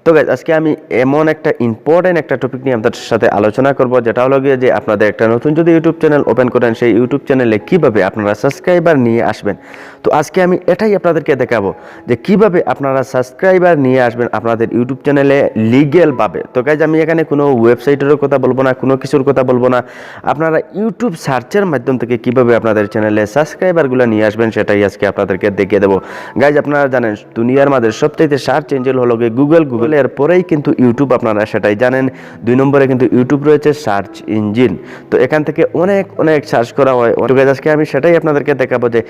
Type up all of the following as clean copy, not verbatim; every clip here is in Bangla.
তো গাইজ আজকে আমি এমন একটা ইম্পর্টেন্ট একটা টপিক নিয়ে আপনাদের সাথে আলোচনা করব, যেটা হলো গিয়ে যে আপনাদের একটা নতুন যদি ইউটিউব চ্যানেল ওপেন করেন, সেই ইউটিউব চ্যানেলে কিভাবে আপনারা সাবস্ক্রাইবার নিয়ে আসবেন। তো আজকে আমি এটাই আপনাদেরকে দেখাবো যে কিভাবে আপনারা সাবস্ক্রাইবার নিয়ে আসবেন আপনাদের ইউটিউব চ্যানেলে লিগ্যালভাবে। তো গাইজ আমি এখানে কোনো ওয়েবসাইটেরও কথা বলবো না, কোনো কিছুর কথা বলবো না। আপনারা ইউটিউব সার্চের মাধ্যম থেকে কিভাবে আপনাদের চ্যানেলে সাবস্ক্রাইবারগুলো নিয়ে আসবেন সেটাই আজকে আপনাদেরকে দেখিয়ে দেবো। গাইজ আপনারা জানেন দুনিয়ার মাঝে সবচেয়ে সার্চ ইঞ্জিন হলো গিয়ে গুগল, এর পরেই কিন্তু ইউটিউব, আপনারা সেটাই জানেন। 2 নম্বরে কিন্তু ইউটিউব রয়েছে সার্চ ইঞ্জিন। তো এখান থেকে অনেক সার্চ করা হয়। আজকে আমি সেটাই আপনাদেরকে দেখাবো যে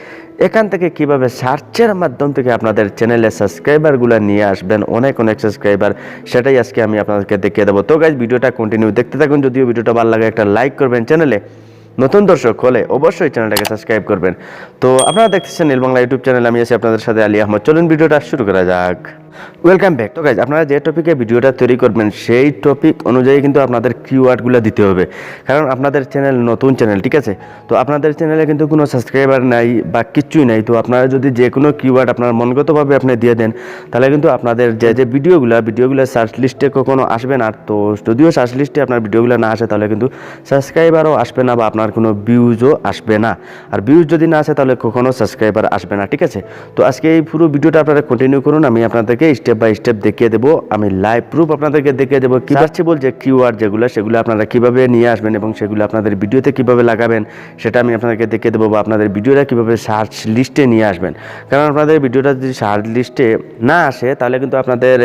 এখান থেকে কিভাবে সার্চের মাধ্যম থেকে আপনাদের চ্যানেলে সাবস্ক্রাইবারগুলো নিয়ে আসবেন, অনেক সাবস্ক্রাইবার, সেটাই আজকে আমি আপনাদেরকে দেখিয়ে দেবো। তো গাইজ ভিডিওটা কন্টিনিউ দেখতে থাকুন। যদিও ভিডিওটা ভালো লাগে একটা লাইক করবেন, চ্যানেলে নতুন দর্শক হলে অবশ্যই চ্যানেলটাকে সাবস্ক্রাইব করবেন। তো আপনারা দেখতেছেন নীল বাংলা ইউটিউব চ্যানেল, আমি আছি আপনাদের সাথে আলী আহমদ। চলুন ভিডিওটা শুরু করা যাক। Welcome back. তো গাইজ আপনারা যে টপিকে ভিডিওটা তৈরি করবেন সেই টপিক অনুযায়ী কিন্তু আপনাদের কিওয়ার্ডগুলো দিতে হবে, কারণ আপনাদের চ্যানেল নতুন চ্যানেল, ঠিক আছে? তো আপনাদের চ্যানেলে কিন্তু কোনো সাবস্ক্রাইবার নাই বা কিচ্ছুই নাই। তো আপনারা যদি যে কোনো কিওয়ার্ড আপনার মনগতভাবে আপনি দিয়ে দেন, তাহলে কিন্তু আপনাদের যে ভিডিওগুলো সার্চ লিস্টে কখনো আসবে না। তো যদিও সার্চ লিস্টে আপনার ভিডিওগুলো না আসে, তাহলে কিন্তু সাবস্ক্রাইবারও আসবে না বা আপনার কোনো ভিউজও আসবে না। আর ভিউজ যদি না আসে তাহলে কখনো সাবস্ক্রাইবার আসবে না, ঠিক আছে? তো আজকে এই পুরো ভিডিওটা আপনারা কন্টিনিউ করুন, আমি আপনাদেরকে স্টেপ বাই স্টেপ দেখিয়ে দেবো। আমি লাইভ প্রুফ আপনাদেরকে দেখিয়ে দেবো কি সার্চেবল যে কিওয়ার্ড সেগুলো আপনারা কিভাবে নিয়ে আসবেন এবং সেগুলো আপনাদের ভিডিওতে কিভাবে লাগাবেন সেটা আমি আপনাদেরকে দেখিয়ে দেবো, বা আপনাদের ভিডিওটা কিভাবে সার্চ লিস্টে নিয়ে আসবেন। কারণ আপনাদের ভিডিওটা যদি সার্চ লিস্টে না আসে, তাহলে কিন্তু আপনাদের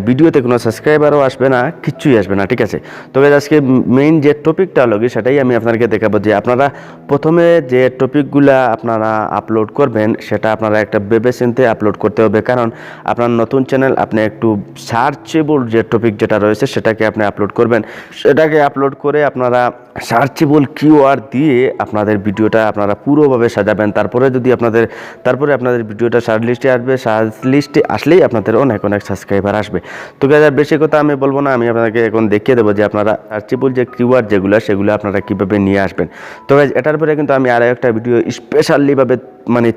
ভিডিওতে কোনো সাবস্ক্রাইবারও আসবে না, কিচ্ছুই আসবে না, ঠিক আছে? তবে আজকে মেইন যে টপিকটা হলো সেটাই আমি আপনাদেরকে দেখাবো যে আপনারা প্রথমে যে টপিকগুলা আপনারা আপলোড করবেন সেটা আপনারা একটা ভেবে চিন্তে আপলোড করতে হবে। কারণ আপনার নতুন চ্যানেল, আপনি একটু সার্চেবল যে টপিক যেটা রয়েছে সেটাকে আপনি আপলোড করবেন। সেটাকে আপলোড করে আপনারা সার্চেবল কিওয়ার্ড দিয়ে আপনাদের ভিডিওটা আপনারা পুরোভাবে সাজাবেন। তারপরে আপনাদের ভিডিওটা সার্চ লিস্টে আসবে। সার্চ লিস্টে আসলেই আপনাদের অনেক সাবস্ক্রাইবার আসবে। তো গাইজ আর বেশি কথা আমি বলবো না, আমি আপনাদেরকে এখন দেখিয়ে দেবো যে আপনারা সার্চেবল যে কিওয়ার্ড সেগুলো আপনারা কীভাবে নিয়ে আসবেন। তো গাইজ এটার পরে কিন্তু আমি আরও একটা ভিডিও স্পেশালিভাবে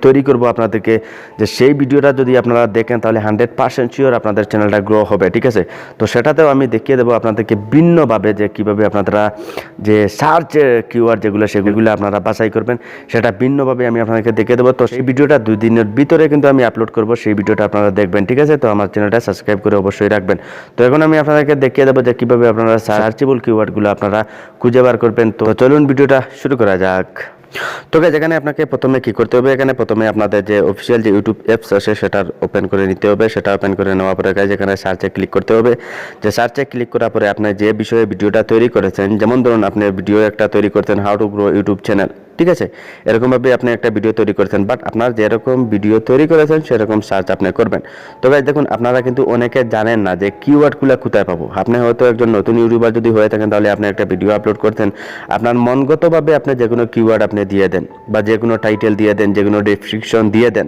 তৈরি করব আপনাদেরকে, যে সেই ভিডিওটা যদি আপনারা দেখেন তাহলে 100% শিওর আপনাদের চ্যানেলটা গ্রো হবে, ঠিক আছে? তো সেটাতেও আমি দেখিয়ে দেবো আপনাদেরকে ভিন্নভাবে যে কীভাবে আপনারা যে সার্চ কিওয়ার্ড সেগুলো আপনারা বাছাই করবেন, সেটা ভিন্নভাবে আমি আপনাদেরকে দেখিয়ে দেবো। তো সেই ভিডিওটা 2 দিনের ভিতরে কিন্তু আমি আপলোড করব, সেই ভিডিওটা আপনারা দেখবেন, ঠিক আছে? তো আমার চ্যানেলটা সাবস্ক্রাইব করে অবশ্যই রাখবেন। তো এখন আমি আপনাদেরকে দেখিয়ে দেবো যে কীভাবে আপনারা সার্চেবল কিওয়ার্ডগুলো আপনারা খুঁজে বার করবেন। তো চলুন ভিডিওটা শুরু করা যাক। তো গাইজ এখানে আপনাকে প্রথমে কি করতে হবে, এখানে প্রথমে আপনাদের যে অফিসিয়াল যে ইউটিউব অ্যাপস আছে সেটা ওপেন করে নিতে হবে। সেটা ওপেন করে নেওয়ার পরে গাইজ এখানে সার্চে ক্লিক করতে হবে। যে সার্চে ক্লিক করার পরে আপনি যে বিষয়ে ভিডিওটা তৈরি করেছেন, যেমন ধরুন আপনি ভিডিও একটা তৈরি করতেন how to grow YouTube channel, ঠিক আছে? এরকমভাবে আপনি একটা ভিডিও তৈরি করেছেন, বাট আপনার যেরকম ভিডিও তৈরি করেছেন সেরকম সার্চ আপনি করবেন। তো গাইজ দেখুন, আপনারা কিন্তু অনেকে জানেন না যে কিওয়ার্ডগুলো কোথায় পাবো। আপনি হয়তো একজন নতুন ইউটিউবার যদি হয়ে থাকেন, তাহলে আপনি একটা ভিডিও আপলোড করতেন, আপনার মনগতভাবে আপনি যে কোনো কিওয়ার্ড আপনি দিয়ে দেন, বা যে কোনো টাইটেল দিয়ে দেন, যে কোনো ডেসক্রিপশন দিয়ে দেন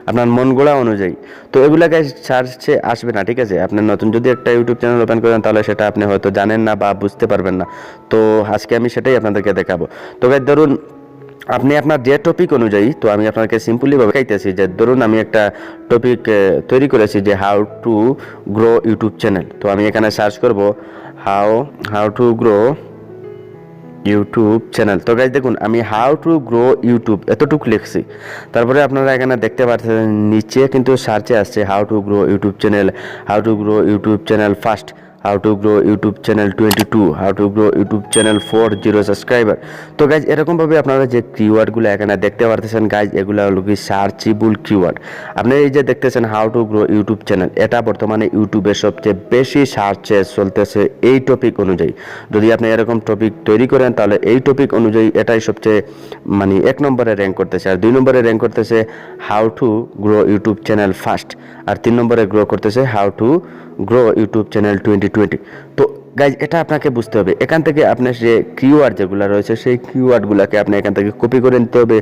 আপনার মন গড়া অনুযায়ী। তো এগুলা গাইজ সার্চে আসবে না, ঠিক আছে? আপনি নতুন যদি একটা ইউটিউব চ্যানেল ওপেন করেন, তাহলে সেটা আপনি হয়তো জানেন না বা বুঝতে পারবেন না। তো আজকে আমি সেটাই আপনাদেরকে দেখাবো। তো গাইজ ধরুন আপনি আপনার যে টপিক অনুযায়ী, তো আমি আপনাকে সিম্পলিভাবে দেখাইতেছি যে ধরুন আমি একটা টপিক তৈরি করেছি যে how to grow YouTube channel. তো আমি এখানে সার্চ করব how to grow YouTube channel. তো গাইজ দেখুন, আমি হাউ টু গ্রো ইউটিউব এতটুকু লিখছি। তারপরে আপনারা এখানে দেখতে পাচ্ছেন নিচে কিন্তু সার্চে আসছে how to grow YouTube channel, how to grow YouTube channel first, how to grow YouTube channel 22, how to grow YouTube channel 40 subscriber. তো গাইজ এরকমভাবে আপনারা যে কিওয়ার্ডগুলো এখানে দেখতে পারতেছেন গাইজ, এগুলো হলো কি সার্চেবল কিওয়ার্ড। আপনি এই যে দেখতেছেন how to grow YouTube channel, এটা বর্তমানে ইউটিউবে সবচেয়ে বেশি সার্চে চলতেছে এই টপিক অনুযায়ী। যদি আপনি এরকম টপিক তৈরি করেন, তাহলে এই টপিক অনুযায়ী এটাই সবচেয়ে 1 নম্বরে র্যাঙ্ক করতেছে। আর 2 নম্বরে র্যাঙ্ক করতেছে how to grow YouTube channel first, আর 3 নম্বরে গ্রো করতেছে how to grow YouTube channel 2020। তো গাইজ এটা আপনাকে বুঝতে হবে। এখান থেকে আপনার যে কিওয়ার্ড যেগুলো রয়েছে সেই কিওয়ার্ডগুলোকে আপনি এখান থেকে কপি করে নিতে হবে।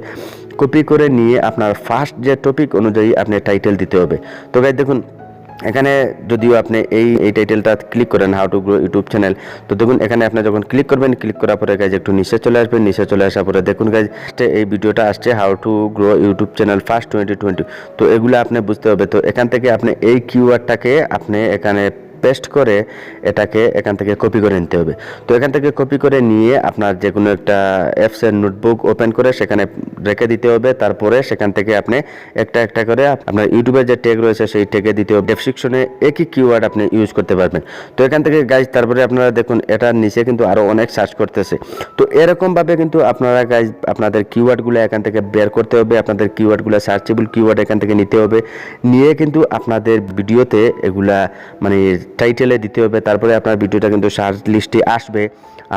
কপি করে নিয়ে আপনার ফার্স্ট যে টপিক অনুযায়ী আপনি টাইটেল দিতে হবে। তো গাইজ দেখুন, এখানে যদিও আপনি এই টাইটেলটা ক্লিক করেন how to grow YouTube channel, তো দেখুন এখানে আপনি যখন ক্লিক করবেন, ক্লিক করার পরে গাইজ একটু নিচে চলে আসবেন। নিচে চলে আসার পরে দেখুন গাইজ এই ভিডিওটা আসছে how to grow YouTube channel first 2020। তো এগুলো আপনি বুঝতে হবে। তো এখান থেকে আপনি এই কিওয়ার্ডটাকে আপনি এখানে পেস্ট করে এটাকে এখান থেকে কপি করে নিতে হবে। তো এখান থেকে কপি করে নিয়ে আপনার যে কোনো একটা অ্যাপসের নোটবুক ওপেন করে সেখানে রেখে দিতে হবে। তারপরে সেখান থেকে আপনি একটা একটা করে আপনার ইউটিউবের যে ট্যাগ রয়েছে সেই ট্যাগে দিতে হবে। ডেসক্রিপশনে একই কিওয়ার্ড আপনি ইউজ করতে পারবেন। তো এখান থেকে গাইজ তারপরে আপনারা দেখুন এটার নিচে কিন্তু আরও অনেক সার্চ করতেছে। তো এরকমভাবে কিন্তু আপনারা গাইজ আপনাদের কিওয়ার্ডগুলো এখান থেকে বের করতে হবে। আপনাদের কিওয়ার্ডগুলো সার্চেবল কিওয়ার্ড এখান থেকে নিতে হবে, নিয়ে কিন্তু আপনাদের ভিডিওতে এগুলা মানে টাইটেলে দিতে হবে। তারপরে আপনার ভিডিওটা কিন্তু সার্চ লিস্টে আসবে,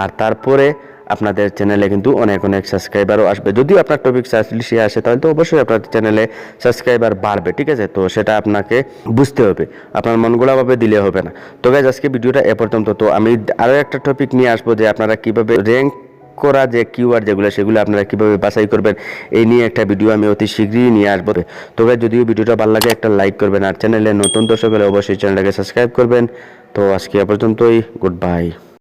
আর তারপরে আপনাদের চ্যানেলে কিন্তু অনেক অনেক সাবস্ক্রাইবারও আসবে। যদিও আপনার টপিক সার্চ লিস্টে আসে তাহলে তো অবশ্যই আপনার চ্যানেলে সাবস্ক্রাইবার বাড়বে, ঠিক আছে? তো সেটা আপনাকে বুঝতে হবে, আপনার মন গড়াভাবে দিলে হবে না। তো গাইজ আজকে ভিডিওটা এ পর্যন্ত। তো আমি আরও একটা টপিক নিয়ে আসবো যে আপনারা কীভাবে র্যাঙ্ক করা যে কিওয়ার্ড সেগুলো আপনারা কীভাবে বাছাই করবেন এই নিয়ে একটা ভিডিও আমি অতি শীঘ্রই নিয়ে আসবো। তো গাইজ যদিও ভিডিওটা ভালো লাগে একটা লাইক করবেন, আর চ্যানেলে নতুন দর্শক হলে অবশ্যই চ্যানেলটাকে সাবস্ক্রাইব করবেন। তো আজকে এ পর্যন্তই, গুড বাই।